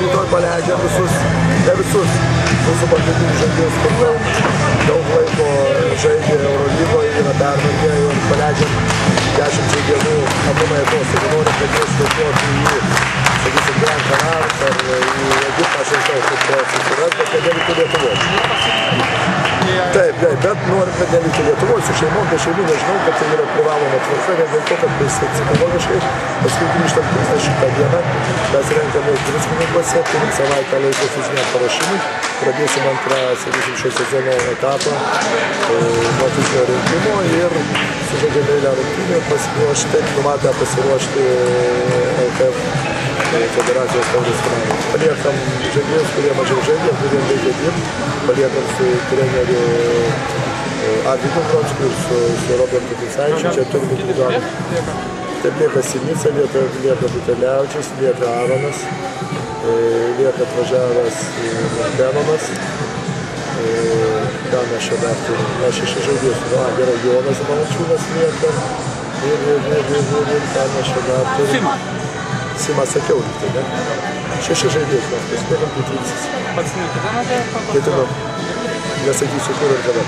rytoj paleidžiam visus, ne visus, mūsų pagrindinius žaidėjus, kur daug laiko žaidė Eurolygoje, yra pervargę ir paleidžiam 10 dienų aplamai atostogų. Norim, kad jie skaičiuotų į, sakysim, Gran Canarus ar į Egiptą, aš žinau, kaip susiras, bet kad neliktų Lietuvos. Taip, bet norim, kad neliktų Lietuvos, su šeimom, be šeimų nežinau, kad tai yra privaloma tvarka, vien dėl to, kad psichologiškai, paskui grįžtam 30 dieną, mes renkamės druskininkuose, turim savaitę laiko fiziniam paruošimui, pradėsim antrą, sakysim, šio sezono etapą nuo fizinio rinkimo ir sužaidėm eilę rungtynių ir pasiruošti, numatę pasiruošti LKF federacijos taurės finalui. Paliekam žaidėjus, kurie mažiau žaidė, kuriem reikia dirbti, paliekam su treneriu Arvydu Pronskiu ir su Robertu Ficaičiu, čia turi būti individualiai. Taip lieka Sinica, lieka Butelevičius, lieka Aronas, lieka atvažiavęs Benonas. Ką mes čia dar turim? Mes 6 žaidėjus. Gerai, Jonas Valančiūnas lieka. Ir ką mes čia dar turim? Simą sakiau lygtai, ne? 6 žaidėjus mes paspėlėm, tai 30. Pats niekada Ketinu. Nesakysiu, kur ir kada.